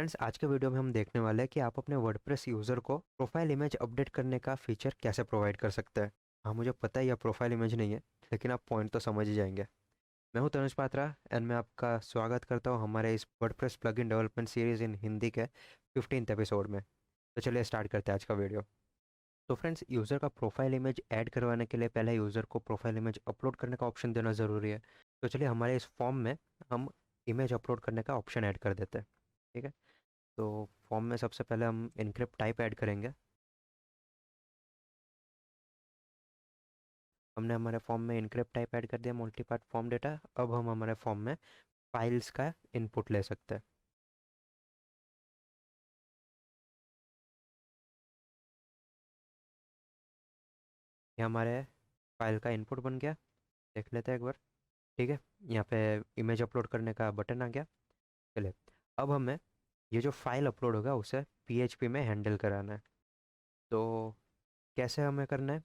Friends, आज के video में हम देखने वाले हैं कि आप अपने वर्डप्रेस यूज़र को प्रोफाइल इमेज अपडेट करने का फीचर कैसे प्रोवाइड कर सकते हैं। हाँ, मुझे पता है यह प्रोफाइल इमेज नहीं है, लेकिन आप पॉइंट तो समझ ही जाएंगे। मैं हूं तनुज पात्रा एंड मैं आपका स्वागत करता हूं हमारे इस WordPress plugin development series in Hindi के 15th एपिसोड में। तो चलिए स्टार्ट करते हैं आज का वीडियो। तो फ्रेंड्स, यूज़र का प्रोफाइल इमेज ऐड करवाने के लिए पहले यूज़र को प्रोफाइल इमेज अपलोड करने का ऑप्शन देना ज़रूरी है। तो चलिए हमारे इस फॉर्म में हम इमेज अपलोड करने का ऑप्शन ऐड कर देते हैं। ठीक है। तो फॉर्म में सबसे पहले हम इनक्रिप्ट टाइप ऐड करेंगे। हमने हमारे फॉर्म में इनक्रिप्ट टाइप ऐड कर दिया, मल्टी पार्ट फॉर्म डेटा। अब हम हमारे फॉर्म में फाइल्स का इनपुट ले सकते हैं। ये हमारे फाइल का इनपुट बन गया। देख लेते हैं एक बार। ठीक है। यहाँ पे इमेज अपलोड करने का बटन आ गया। चलिए, अब हमें ये जो फाइल अपलोड होगा उसे पीएचपी में हैंडल कराना है। तो कैसे हमें करना है?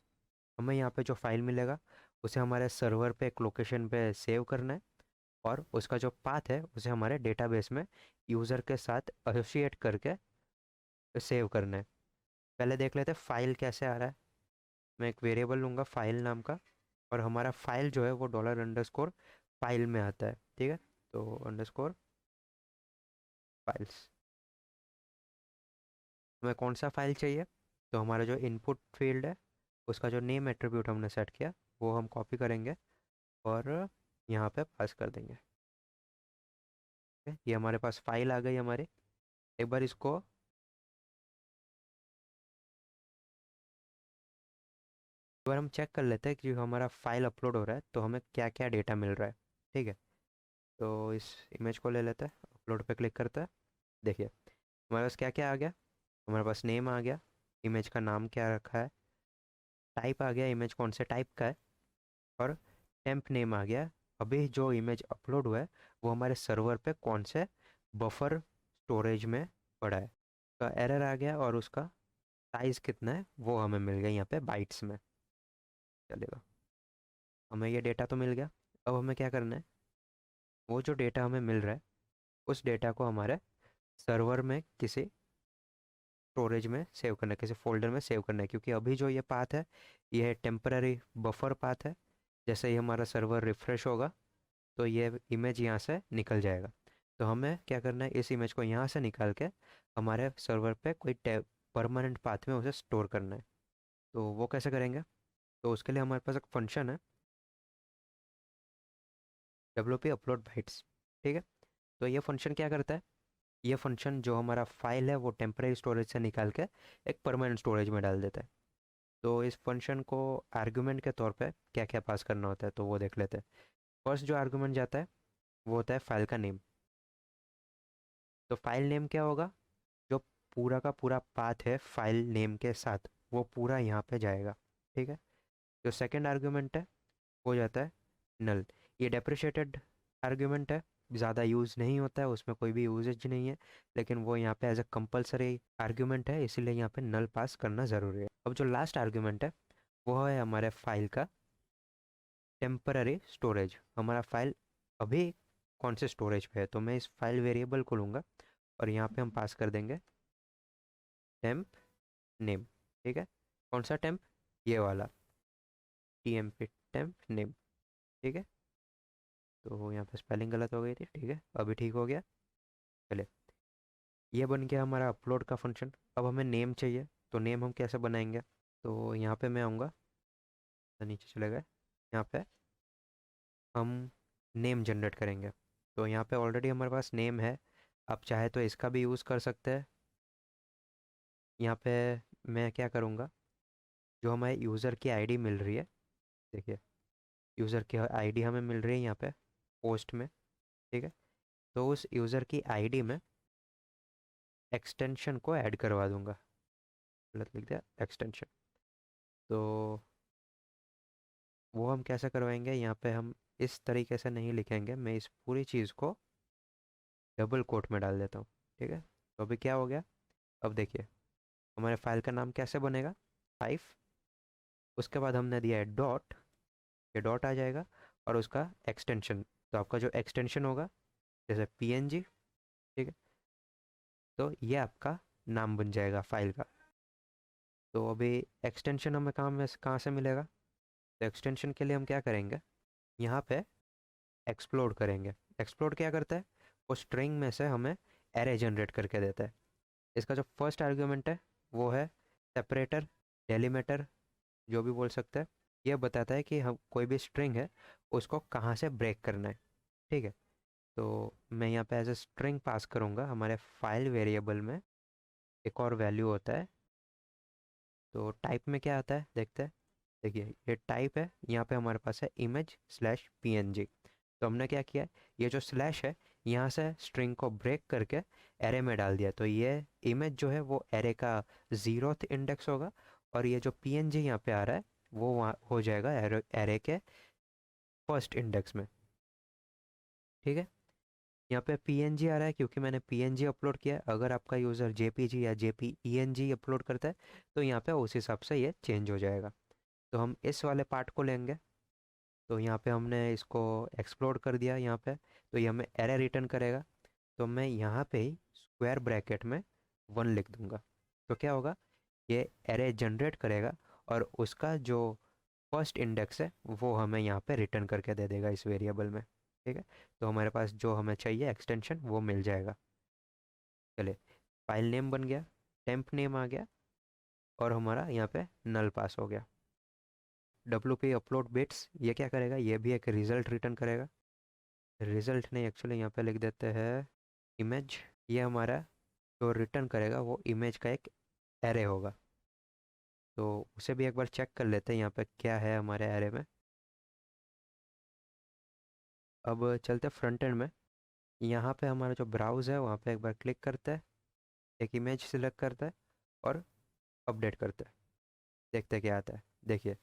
हमें यहाँ पे जो फाइल मिलेगा उसे हमारे सर्वर पे एक लोकेशन पे सेव करना है, और उसका जो पाथ है उसे हमारे डेटाबेस में यूज़र के साथ एसोसिएट करके सेव करना है। पहले देख लेते हैं फाइल कैसे आ रहा है। मैं एक वेरिएबल लूँगा फाइल नाम का, और हमारा फाइल जो है वो डॉलर अंडरस्कोर फाइल में आता है। ठीक है। तो अंडरस्कोर फाइल्स, हमें कौन सा फाइल चाहिए? तो हमारा जो इनपुट फील्ड है उसका जो नेम एट्रीब्यूट हमने सेट किया वो हम कॉपी करेंगे और यहाँ पे पास कर देंगे। ठीक है? ये हमारे पास फाइल आ गई हमारी। एक बार इसको एक बार हम चेक कर लेते हैं कि जो हमारा फाइल अपलोड हो रहा है तो हमें क्या क्या डेटा मिल रहा है। ठीक है। तो इस इमेज को ले लेते हैं, अपलोड पे क्लिक करते हैं। देखिए हमारे पास क्या क्या आ गया। हमारे पास नेम आ गया, इमेज का नाम क्या रखा है, टाइप आ गया, इमेज कौन से टाइप का है, और टेम्प नेम आ गया। अभी जो इमेज अपलोड हुआ है वो हमारे सर्वर पे कौन से बफर स्टोरेज में पड़ा है, का एरर आ गया, और उसका साइज़ कितना है वो हमें मिल गया यहाँ पे बाइट्स में। चलेगा, हमें ये डेटा तो मिल गया। अब हमें क्या करना है, वो जो डेटा हमें मिल रहा है उस डेटा को हमारे सर्वर में किसी स्टोरेज में सेव करना है, किसी फोल्डर में सेव करना है, क्योंकि अभी जो ये पाथ है ये टेम्पररी बफर पाथ है। जैसे ही हमारा सर्वर रिफ्रेश होगा तो ये इमेज यहाँ से निकल जाएगा। तो हमें क्या करना है, इस इमेज को यहाँ से निकाल के हमारे सर्वर पे कोई परमानेंट पाथ में उसे स्टोर करना है। तो वो कैसे करेंगे? तो उसके लिए हमारे पास एक फंक्शन है, WP अपलोड बाइट्स। ठीक है। तो ये फंक्शन क्या करता है, ये फंक्शन जो हमारा फाइल है वो टेम्परेरी स्टोरेज से निकाल के एक परमानेंट स्टोरेज में डाल देता है। तो इस फंक्शन को आर्गुमेंट के तौर पे क्या क्या पास करना होता है तो वो देख लेते हैं। फर्स्ट जो आर्गुमेंट जाता है वो होता है फाइल का नेम। तो फाइल नेम क्या होगा? जो पूरा का पूरा पाथ है फाइल नेम के साथ वो पूरा यहाँ पे जाएगा। ठीक है। जो सेकंड आर्गुमेंट है वो जाता है नल। ये डेप्रिशिएटेड आर्गुमेंट है, ज़्यादा यूज़ नहीं होता है, उसमें कोई भी यूजेज नहीं है, लेकिन वो यहाँ पे एज अ कंपलसरी आर्गुमेंट है, इसीलिए यहाँ पे नल पास करना ज़रूरी है। अब जो लास्ट आर्गुमेंट है वो है हमारे फाइल का टेम्पररी स्टोरेज। हमारा फाइल अभी कौन से स्टोरेज पे है, तो मैं इस फाइल वेरिएबल को लूँगा और यहाँ पे हम पास कर देंगे टेम्प नेम। ठीक है। कौन सा टेम्प? ये वाला, TMP टेम्प नेम। ठीक है। तो यहाँ पे स्पेलिंग गलत हो गई थी, ठीक है, अभी ठीक हो गया। चलिए, ये बन गया हमारा अपलोड का फंक्शन। अब हमें नेम चाहिए, तो नेम हम कैसे बनाएंगे? तो यहाँ पे मैं आऊँगा, तो नीचे चले गए, यहाँ पे हम नेम जनरेट करेंगे। तो यहाँ पे ऑलरेडी हमारे पास नेम है, आप चाहे तो इसका भी यूज़ कर सकते हैं। यहाँ पे मैं क्या करूँगा, जो हमारे यूज़र की आईडी मिल रही है, देखिए यूज़र की आईडी हमें मिल रही है यहाँ पे पोस्ट में। ठीक है। तो उस यूज़र की आईडी में एक्सटेंशन को ऐड करवा दूंगा। गलत लिख दिया, एक्सटेंशन। तो वो हम कैसे करवाएंगे, यहाँ पे हम इस तरीके से नहीं लिखेंगे, मैं इस पूरी चीज़ को डबल कोट में डाल देता हूँ। ठीक है। तो अभी क्या हो गया, अब देखिए हमारे फाइल का नाम कैसे बनेगा, 5, उसके बाद हमने दिया है डॉट, ये डॉट आ जाएगा, और उसका एक्सटेंशन। तो आपका जो एक्सटेंशन होगा जैसे PNG। ठीक है। तो ये आपका नाम बन जाएगा फाइल का। तो अभी एक्सटेंशन हमें कहाँ से मिलेगा? तो एक्सटेंशन के लिए हम क्या करेंगे, यहाँ पे एक्सप्लोर करेंगे। एक्सप्लोर क्या करता है, वो स्ट्रिंग में से हमें एरे जनरेट करके देता है। इसका जो फर्स्ट आर्ग्यूमेंट है वो है सेपरेटर, डेलीमीटर, जो भी बोल सकते हैं। ये बताता है कि हम कोई भी स्ट्रिंग है उसको कहाँ से ब्रेक करना है। ठीक है, तो मैं यहाँ पे एज ए स्ट्रिंग पास करूँगा हमारे फाइल वेरिएबल में। एक और वैल्यू होता है, तो टाइप में क्या आता है देखते हैं। देखिए ये टाइप है, यहाँ पे हमारे पास है इमेज स्लैश png। तो हमने क्या किया, ये जो स्लैश है यहाँ से स्ट्रिंग को ब्रेक करके एरे में डाल दिया। तो ये इमेज जो है वो एरे का 0th इंडेक्स होगा, और ये जो png यहाँ पे आ रहा है वो वहाँ हो जाएगा एरे के फर्स्ट इंडेक्स में। ठीक है, यहाँ पे png आ रहा है क्योंकि मैंने png अपलोड किया है। अगर आपका यूज़र jpg या jpeng अपलोड करता है तो यहाँ पे उस हिसाब से ये चेंज हो जाएगा। तो हम इस वाले पार्ट को लेंगे। तो यहाँ पे हमने इसको एक्सप्लोर कर दिया यहाँ पे, तो ये हमें एरे रिटर्न करेगा। तो मैं यहाँ पे ही स्क्वायर ब्रैकेट में 1 लिख दूंगा। तो क्या होगा, ये एरे जनरेट करेगा और उसका जो फर्स्ट इंडेक्स है वो हमें यहाँ पे रिटर्न करके दे देगा इस वेरिएबल में। ठीक है, तो हमारे पास जो हमें चाहिए एक्सटेंशन वो मिल जाएगा। चलिए, फाइल नेम बन गया, टेम्प नेम आ गया, और हमारा यहाँ पे नल पास हो गया। WP अपलोड बिट्स ये क्या करेगा, ये भी एक रिजल्ट रिटर्न करेगा। रिजल्ट नहीं, एक्चुअली यहाँ पे लिख देते हैं इमेज। ये हमारा जो रिटर्न करेगा वो इमेज का एक एरे होगा। तो उसे भी एक बार चेक कर लेते हैं यहाँ पे क्या है हमारे एरे में। अब चलते फ्रंट एंड में। यहाँ पे हमारा जो ब्राउज है वहाँ पे एक बार क्लिक करते हैं, एक इमेज सिलेक्ट करते हैं और अपडेट करते हैं। देखते हैं क्या आता है। देखिए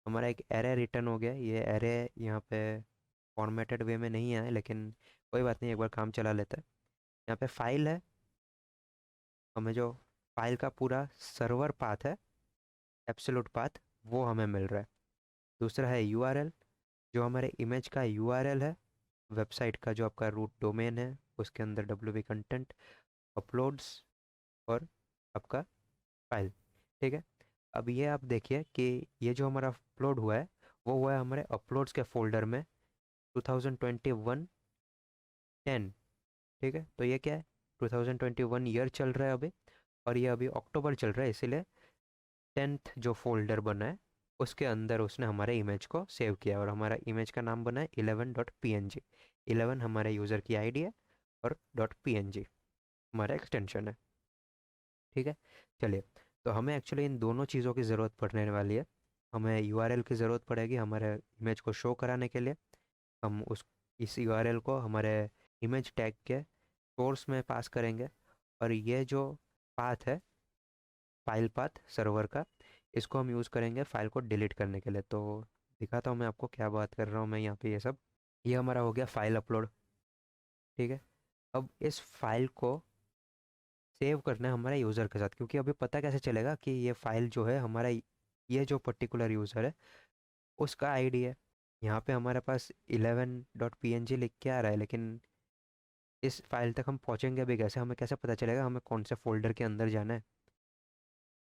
हमारा एक एरे रिटर्न हो गया। ये एरे यहाँ पे फॉर्मेटेड वे में नहीं है, लेकिन कोई बात नहीं, एक बार काम चला लेते हैं। यहाँ पे फाइल है, हमें जो फाइल का पूरा सर्वर पाथ है, एब्सोल्यूट पाथ, वो हमें मिल रहा है। दूसरा है यूआरएल, जो हमारे इमेज का यूआरएल है, वेबसाइट का जो आपका रूट डोमेन है उसके अंदर WP कंटेंट अपलोड्स और आपका फाइल। ठीक है, अब ये आप देखिए कि ये जो हमारा अपलोड हुआ है वो हुआ है हमारे अपलोड्स के फोल्डर में 2021 10। ठीक है, तो ये क्या है, 2021 ईयर चल रहा है अभी, और ये अभी अक्टूबर चल रहा है, इसीलिए 10th जो फोल्डर बना है उसके अंदर उसने हमारे इमेज को सेव किया, और हमारा इमेज का नाम बना है 11.png। 11 हमारे यूज़र की आईडी है और .png हमारा एक्सटेंशन है। ठीक है, चलिए, तो हमें एक्चुअली इन दोनों चीज़ों की ज़रूरत पड़ने वाली है। हमें यूआरएल की ज़रूरत पड़ेगी हमारे इमेज को शो कराने के लिए। हम उस इस यूआरएल को हमारे इमेज टैग के सोर्स में पास करेंगे, और ये जो पाथ है फाइल पाथ सर्वर का, इसको हम यूज़ करेंगे फाइल को डिलीट करने के लिए। तो दिखाता हूँ मैं आपको क्या बात कर रहा हूँ मैं यहाँ पे। ये सब ये हमारा हो गया फाइल अपलोड। ठीक है, अब इस फाइल को सेव करना है हमारे यूज़र के साथ, क्योंकि अभी पता कैसे चलेगा कि ये फाइल जो है हमारा, ये जो पर्टिकुलर यूज़र है उसका आईडी है। यहाँ पे हमारे पास 11.png लिख के आ रहा है, लेकिन इस फाइल तक हम पहुँचेंगे भी कैसे, हमें कैसे पता चलेगा हमें कौन से फोल्डर के अंदर जाना है।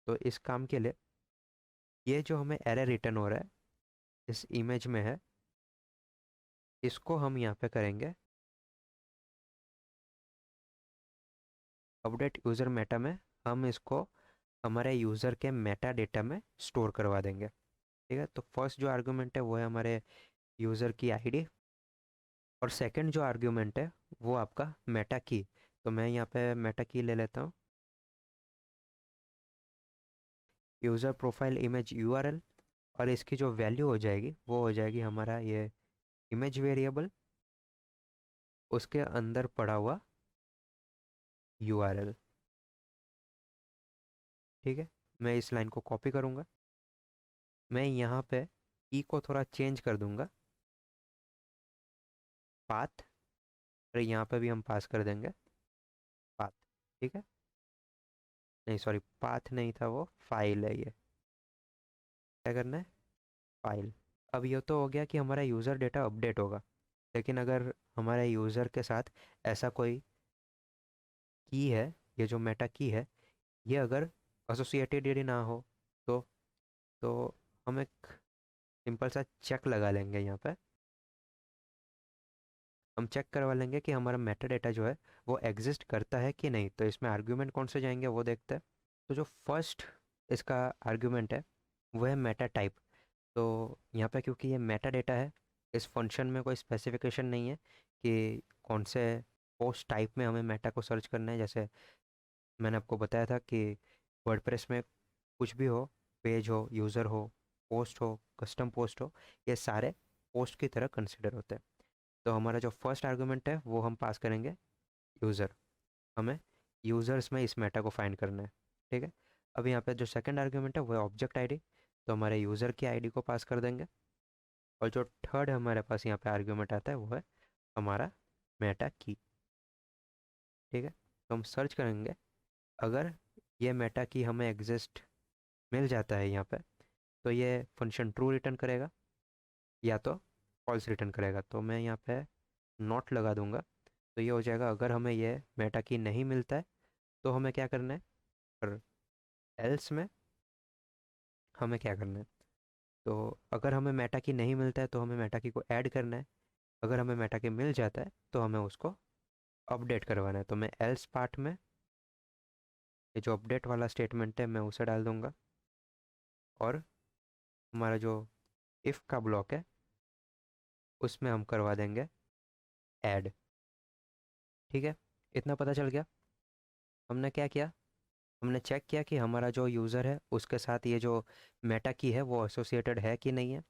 तो इस काम के लिए ये जो हमें एरर रिटर्न हो रहा है इस इमेज में है, इसको हम यहाँ पे करेंगे अपडेट यूज़र मेटा में। हम इसको हमारे यूज़र के मेटा डेटा में स्टोर करवा देंगे। ठीक है, तो फर्स्ट जो आर्गुमेंट है वो है हमारे यूज़र की आईडी, और सेकंड जो आर्गुमेंट है वो आपका मेटा की। तो मैं यहाँ पे मेटा की ले लेता हूँ, यूज़र प्रोफाइल इमेज यूआरएल, और इसकी जो वैल्यू हो जाएगी वो हो जाएगी हमारा ये इमेज वेरिएबल, उसके अंदर पड़ा हुआ यूआरएल। ठीक है, मैं इस लाइन को कॉपी करूँगा, मैं यहाँ पे की को थोड़ा चेंज कर दूंगा, पाथ, और यहाँ पे भी हम पास कर देंगे पाथ। ठीक है, नहीं सॉरी, पाथ नहीं था वो, फाइल है ये। क्या करना है, फाइल। अब ये तो हो गया कि हमारा यूज़र डेटा अपडेट होगा, लेकिन अगर हमारे यूज़र के साथ ऐसा कोई की है ये जो मेटा की है ये अगर एसोसिएटेड यदि ना हो तो तो हम एक सिंपल सा चेक लगा लेंगे यहाँ पे। हम चेक करवा लेंगे कि हमारा मेटा डेटा जो है वो एग्जिस्ट करता है कि नहीं। तो इसमें आर्ग्यूमेंट कौन से जाएंगे वो देखते हैं। तो जो फर्स्ट इसका आर्ग्यूमेंट है वो है मेटा टाइप। तो यहाँ पे क्योंकि ये मेटा डेटा है, इस फंक्शन में कोई स्पेसिफिकेशन नहीं है कि कौन से पोस्ट टाइप में हमें मेटा को सर्च करना है। जैसे मैंने आपको बताया था कि वर्डप्रेस में कुछ भी हो, पेज हो, यूज़र हो, पोस्ट हो, कस्टम पोस्ट हो, ये सारे पोस्ट की तरह कंसिडर होते हैं। तो हमारा जो फर्स्ट आर्गुमेंट है वो हम पास करेंगे यूज़र। हमें यूज़र्स में इस मेटा को फाइंड करना है। ठीक है। अब यहाँ पे जो सेकंड आर्गुमेंट है वो है ऑब्जेक्ट आईडी। तो हमारे यूज़र की आईडी को पास कर देंगे। और जो थर्ड हमारे पास यहाँ पे आर्गुमेंट आता है वो है हमारा मेटा की। ठीक है। तो हम सर्च करेंगे, अगर ये मेटा की हमें एग्जिस्ट मिल जाता है यहाँ पे तो ये फंक्शन ट्रू रिटर्न करेगा या तो फॉल्स रिटर्न करेगा। तो मैं यहाँ पे नॉट लगा दूंगा। तो ये हो जाएगा, अगर हमें ये मेटा की नहीं मिलता है तो हमें क्या करना है, और एल्स में हमें क्या करना है। तो अगर हमें मेटा की नहीं मिलता है तो हमें मेटा की को ऐड करना है। अगर हमें मेटा की मिल जाता है तो हमें उसको अपडेट करवाना है। तो मैं एल्स पार्ट में ये जो अपडेट वाला स्टेटमेंट है मैं उसे डाल दूंगा। और हमारा जो इफ़ का ब्लॉक है उसमें हम करवा देंगे ऐड। ठीक है। इतना पता चल गया। हमने क्या किया, हमने चेक किया कि हमारा जो यूज़र है उसके साथ ये जो मेटा की है वो एसोसिएटेड है कि नहीं है।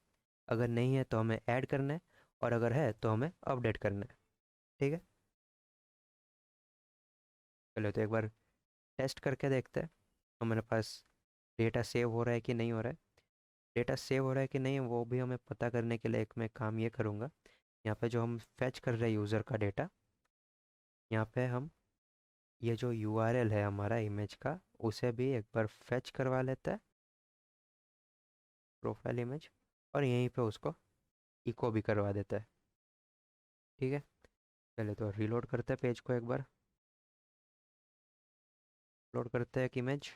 अगर नहीं है तो हमें ऐड करना है, और अगर है तो हमें अपडेट करना है। ठीक है। चलो तो एक बार टेस्ट करके देखते हैं हमारे पास डेटा सेव हो रहा है कि नहीं हो रहा है। डेटा सेव हो रहा है कि नहीं वो भी हमें पता करने के लिए एक मैं काम ये करूँगा। यहाँ पे जो हम फेच कर रहे हैं यूज़र का डेटा, यहाँ पे हम ये जो यूआरएल है हमारा इमेज का उसे भी एक बार फेच करवा लेते हैं, प्रोफाइल इमेज, और यहीं पे उसको इको भी करवा देता है। ठीक है। चलिए तो रीलोड करते हैं पेज को एक बार। लोड करते हैं एक इमेज,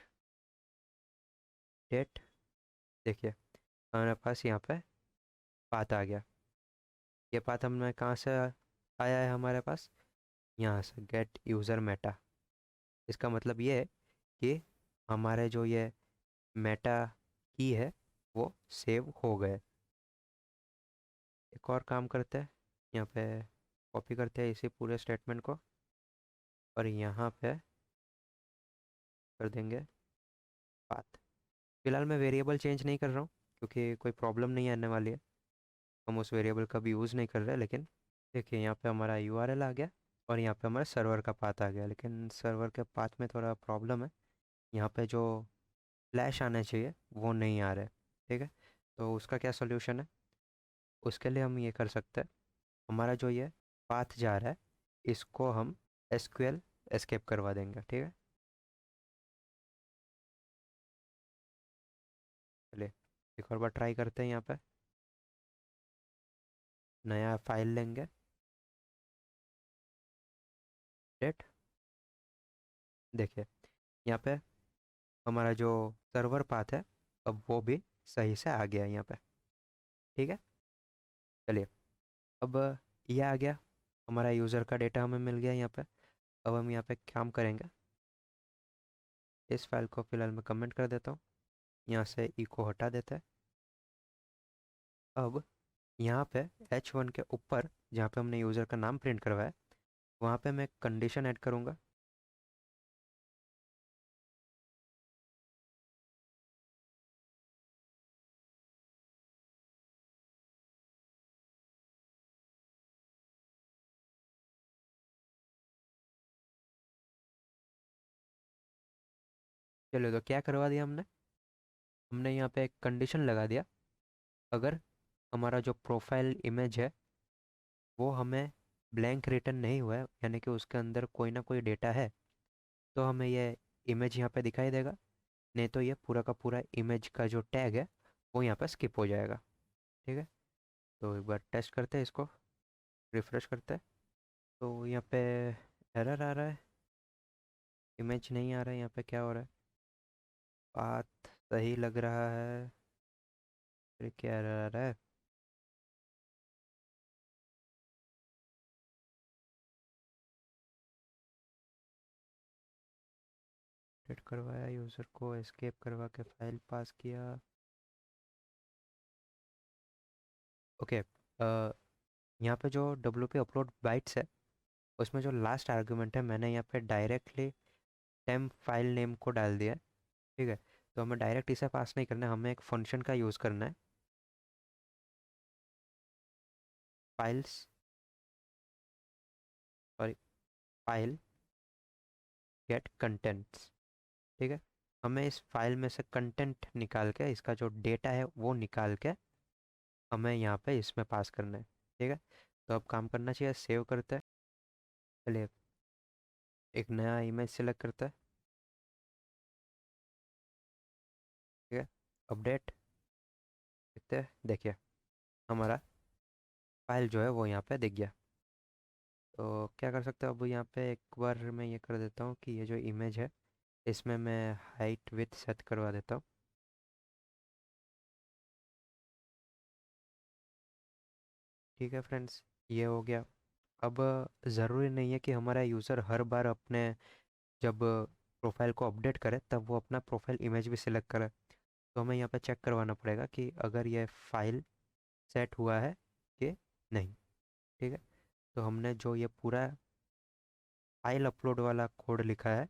डेट। देखिए हमारे पास यहाँ पे पाथ आ गया। ये पाथ हमें कहाँ से आया है हमारे पास, यहाँ से गेट यूज़र मेटा। इसका मतलब ये है कि हमारे जो ये मेटा की है वो सेव हो गए। एक और काम करते हैं, यहाँ पे कॉपी करते हैं इसी पूरे स्टेटमेंट को और यहाँ पे कर देंगे पाथ। फिलहाल मैं वेरिएबल चेंज नहीं कर रहा हूँ क्योंकि कोई प्रॉब्लम नहीं आने वाली है। हम उस वेरिएबल का भी यूज़ नहीं कर रहे। लेकिन देखिए यहाँ पे हमारा यूआरएल आ गया और यहाँ पे हमारा सर्वर का पाथ आ गया। लेकिन सर्वर के पाथ में थोड़ा प्रॉब्लम है, यहाँ पे जो फ्लैश आने चाहिए वो नहीं आ रहा है। ठीक है। तो उसका क्या सोल्यूशन है, उसके लिए हम ये कर सकते हैं, हमारा जो ये पाथ जा रहा है इसको हम एसक्यूएल एस्केप करवा देंगे। ठीक है। चलिए एक और बार ट्राई करते हैं। यहाँ पे नया फाइल लेंगे, डेट। देखिए यहाँ पे हमारा जो सर्वर पाथ है अब वो भी सही से आ गया है यहाँ पे। ठीक है। चलिए अब ये आ गया, हमारा यूज़र का डेटा हमें मिल गया यहाँ पे। अब हम यहाँ पे काम करेंगे, इस फाइल को फिलहाल मैं कमेंट कर देता हूँ, यहाँ से इको हटा देते हैं। अब यहाँ पे H1 के ऊपर जहाँ पे हमने यूज़र का नाम प्रिंट करवाया वहाँ पे मैं कंडीशन ऐड करूँगा। चलो तो क्या करवा दिया हमने, हमने यहाँ पे एक कंडीशन लगा दिया, अगर हमारा जो प्रोफाइल इमेज है वो हमें ब्लैंक रिटर्न नहीं हुआ है, यानी कि उसके अंदर कोई ना कोई डेटा है, तो हमें ये इमेज यहाँ पे दिखाई देगा। नहीं तो ये पूरा का पूरा इमेज का जो टैग है वो यहाँ पे स्किप हो जाएगा। ठीक है। तो एक बार टेस्ट करते हैं इसको, रिफ्रेश करते हैं। तो यहाँ पे एरर आ रहा है। इमेज नहीं आ रहा है यहाँ पे, क्या हो रहा है? पाथ सही लग रहा है, फिर क्या रहा है? अपडेट करवाया यूज़र को, एस्केप करवा के फाइल पास किया। ओके, यहाँ पे जो WP अपलोड बाइट्स है उसमें जो लास्ट आर्गुमेंट है मैंने यहाँ पे डायरेक्टली टेम्प फाइल नेम को डाल दिया है। ठीक है, तो हमें डायरेक्ट इसे पास नहीं करना है, हमें एक फंक्शन का यूज़ करना है, files, sorry, file get contents. ठीक है, हमें इस फाइल में से कंटेंट निकाल के, इसका जो डेटा है वो निकाल के हमें यहाँ पे इसमें पास करना है। ठीक है, तो अब काम करना चाहिए, सेव करते हैं। चलिए, एक नया इमेज सेलेक्ट करते हैं। ठीक है, अपडेट देखते हैं, देखिए हमारा फाइल जो है वो यहाँ पे दिख गया। तो क्या कर सकते हो, अब यहाँ पे एक बार मैं ये कर देता हूँ कि ये जो इमेज है इसमें मैं हाइट विथ सेट करवा देता हूँ। ठीक है फ्रेंड्स, ये हो गया। अब ज़रूरी नहीं है कि हमारा यूज़र हर बार अपने जब प्रोफाइल को अपडेट करे तब वो अपना प्रोफाइल इमेज भी सिलेक्ट करे। तो हमें यहाँ पे चेक करवाना पड़ेगा कि अगर ये फाइल सेट हुआ है कि नहीं। ठीक है, तो हमने जो ये पूरा फाइल अपलोड वाला कोड लिखा है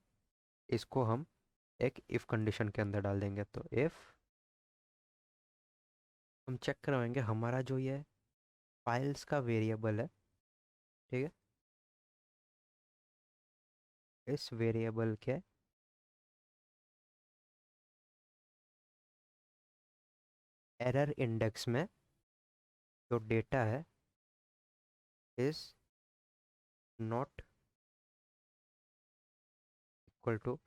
इसको हम एक इफ़ कंडीशन के अंदर डाल देंगे। तो इफ़ हम चेक करवाएंगे हमारा जो ये फाइल्स का वेरिएबल है, ठीक है, इस वेरिएबल के एरर इंडेक्स में जो डेटा है is not equal to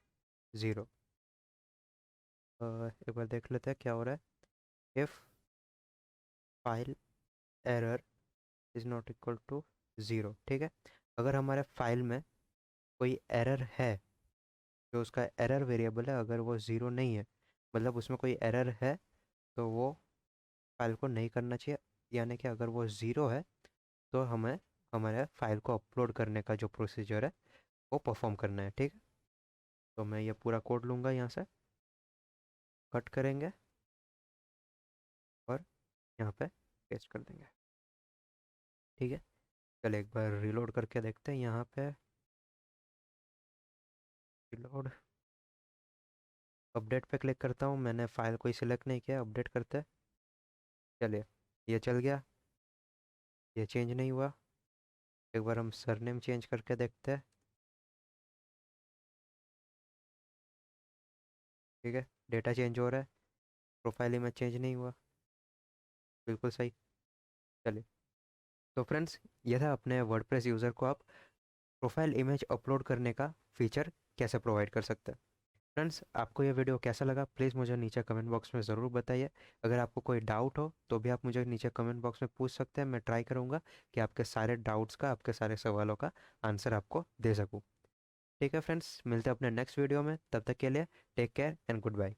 zero. एक बार देख लेते हैं क्या हो रहा है। If file error is not equal to zero, ठीक है, अगर हमारे फाइल में कोई एरर है, जो उसका एरर वेरिएबल है, अगर वो ज़ीरो नहीं है, मतलब उसमें कोई एरर है, तो वो फाइल को नहीं करना चाहिए। यानी कि अगर वो ज़ीरो है तो हमें हमारे फाइल को अपलोड करने का जो प्रोसीजर है वो परफॉर्म करना है। ठीक है, तो मैं ये पूरा कोड लूँगा, यहाँ से कट करेंगे और यहाँ पे पेस्ट कर देंगे। ठीक है, चलो एक बार रिलोड करके देखते हैं। यहाँ पे रिलोड, अपडेट पे क्लिक करता हूँ, मैंने फ़ाइल कोई सिलेक्ट नहीं किया, अपडेट करते हैं। चलिए, ये चल गया, ये चेंज नहीं हुआ। एक बार हम सरनेम चेंज करके देखते हैं। ठीक है, डेटा चेंज हो रहा है, प्रोफाइल में चेंज नहीं हुआ, बिल्कुल सही। चलिए, तो फ्रेंड्स, ये था अपने वर्डप्रेस यूज़र को आप प्रोफाइल इमेज अपलोड करने का फीचर कैसे प्रोवाइड कर सकते हैं। फ्रेंड्स, आपको ये वीडियो कैसा लगा प्लीज़ मुझे नीचे कमेंट बॉक्स में ज़रूर बताइए। अगर आपको कोई डाउट हो तो भी आप मुझे नीचे कमेंट बॉक्स में पूछ सकते हैं, मैं ट्राई करूँगा कि आपके सारे डाउट्स का, आपके सारे सवालों का आंसर आपको दे सकूँ। ठीक है फ्रेंड्स, मिलते हैं अपने नेक्स्ट वीडियो में, तब तक के लिए take care and good bye.